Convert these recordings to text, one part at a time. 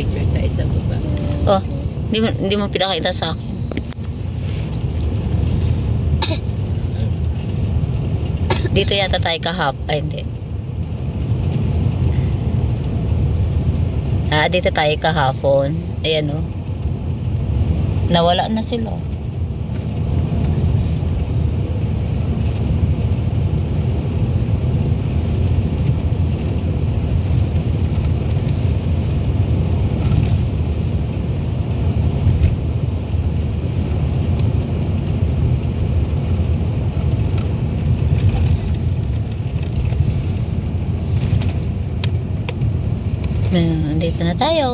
Picture tayo sa baba. Oh, hindi mo pinakita sa akin. Dito yata tayo kahapon. Ay, hindi. Dito tayo kahapon. Ayan oh. Nawala na sila. Dito na tayo.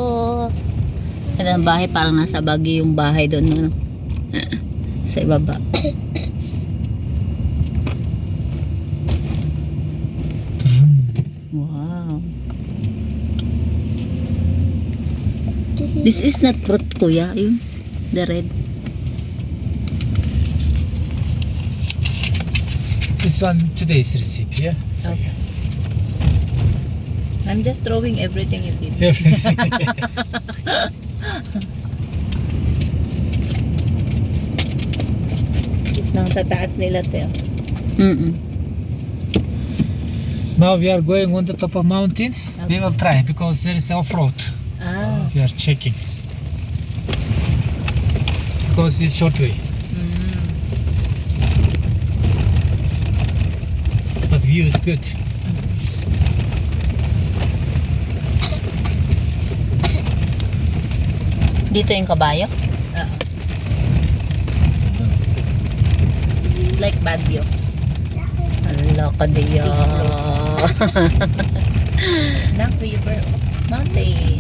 Ito ang bahay, parang nasa Baguio yung bahay doon, no? Sa ibaba. Wow. This is not fruit, kuya. Yung the red. This one today's recipe, yeah? Okay. I'm just throwing everything you give. Everything. Nang sa taas nila, Teo. Now we are going on the top of mountain. We will try because there is off-road. Ah. We are checking. Because it's short way. But view is good. Dito yung kabayo. It's like Baguio. Hala ka diya. Nak River Mountain.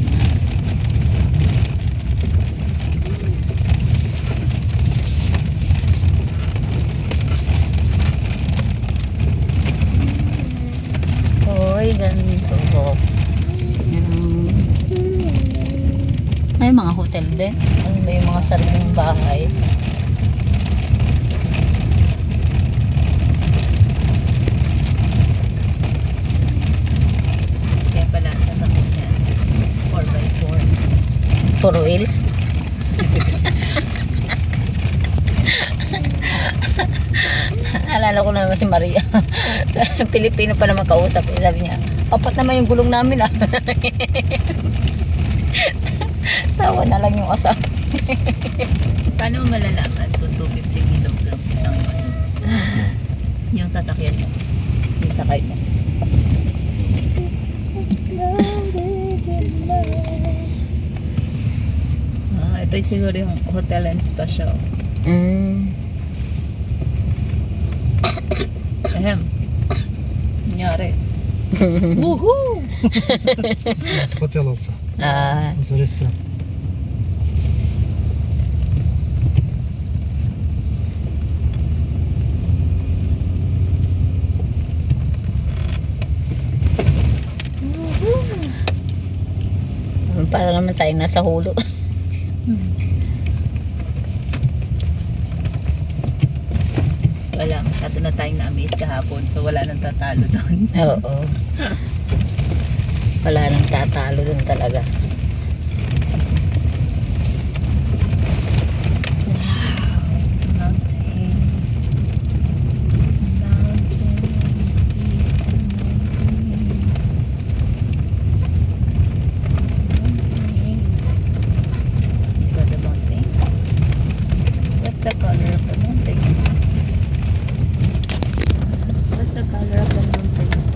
Hoy, ganito. May mga hotel din. May mga sariling bahay. Kaya pala ang sasakit niya 4x4. Puro wheels. Alala ko na naman si Maria. Pilipino pa naman kausap. Sabi niya, apat naman yung gulong namin ah. Tawa na lang yung asawa. Paano mo malalaman kung 250 kilograms ng yung sasakyan mo? Yung sakay mo? Ito yung siguro yung hotel and spa show. Ahem. Nangyari. Woohoo! It's hotel also. It's a restaurant. Para naman tayo nasa hulo. Wala, masyado na tayong na-amaze kahapon, so wala nang tatalo doon. Oo. Wala nang tatalo dun talaga. Mountains. You saw the mountains? What's the color of the mountains? What's the color of the mountains?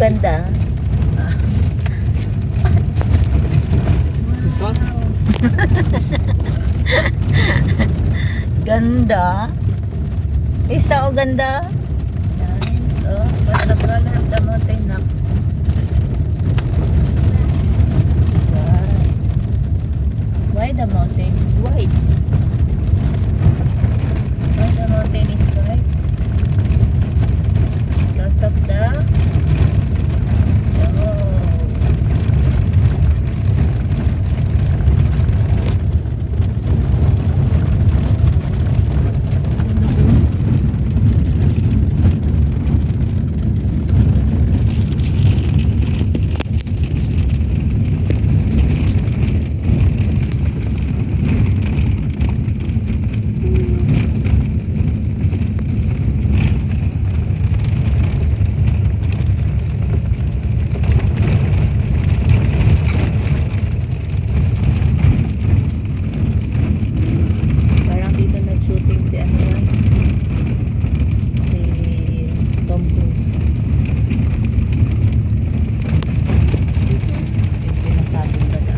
ganda. This one? Ganda. Isa o ganda. Nice. Oh, what's the color of the mountain now? Why the mountain is white? Why the mountain is white? Because of the snow. Parang dito nag-shooting si ano yan. Si Tom Cruise. Yung pinasabong na na.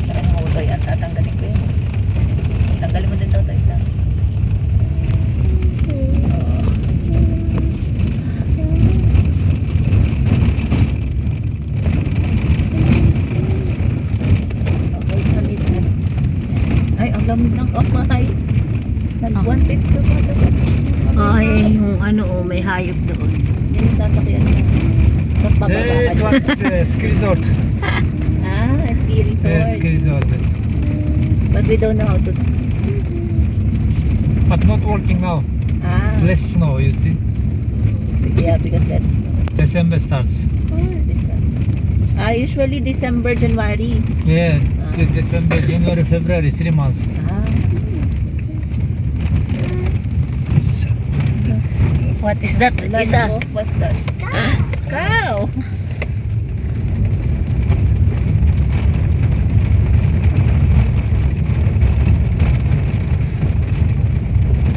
Parang utoy at tatanggalin ko yun. Tanggalin mo din daw ito isa. Okay, kamisan. Ay, ang lamig ng kamay. Nagwantis ka pa. Ay, yung ano oh, may hayop doon. Yan yung sasakyan niya. Tapos bababa ka That dyan. one's ski resort. Ah, ski resort. Ski resort. But we don't know how to ski. But not working now. Ah, Less snow, you see. yeah, because that's December starts. usually December, January. Yeah, December, January, February, 3 months. Ah, What is that? alam Isa. mo, what's that? Cow!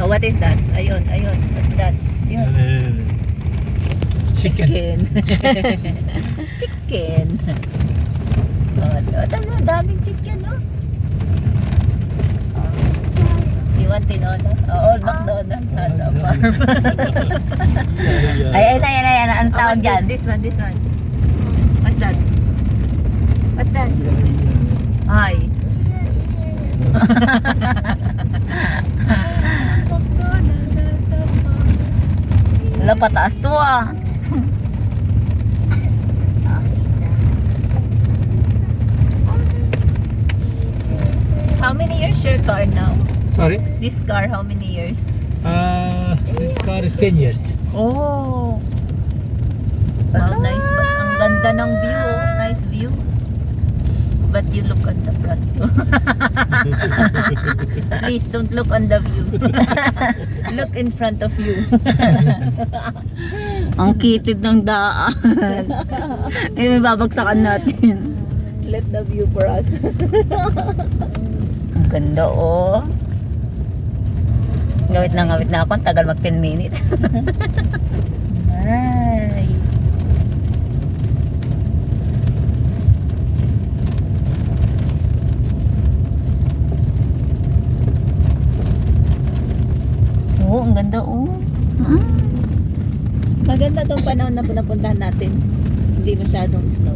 Oh, what is that? Ayun, ayun. What's that? Yun. Chicken. Chicken. Oh, ang daming chicken, no? You want tinola? Oh, Old McDonald's has a farm. Ay, ayan. Ano tawag what's dyan? This one. What's that? What's that? Hi. Wala, pataas to ah. How many years your car now? Sorry? This car, how many years? This car is 10 years. Oh. Wow, nice. Ang ganda ng view, oh. Nice view. But you look at the front. Please don't look on the view. Look in front of you. Ang kitid ng daan. Ay, may babagsakan natin. Let the view for us. Ang ganda oh. Ngawit na ako. Ang tagal mag 10 minutes. Nice. Oo, ang ganda oh. Ah. Maganda tong panahon na napuntahan natin. Hindi masyadong snow.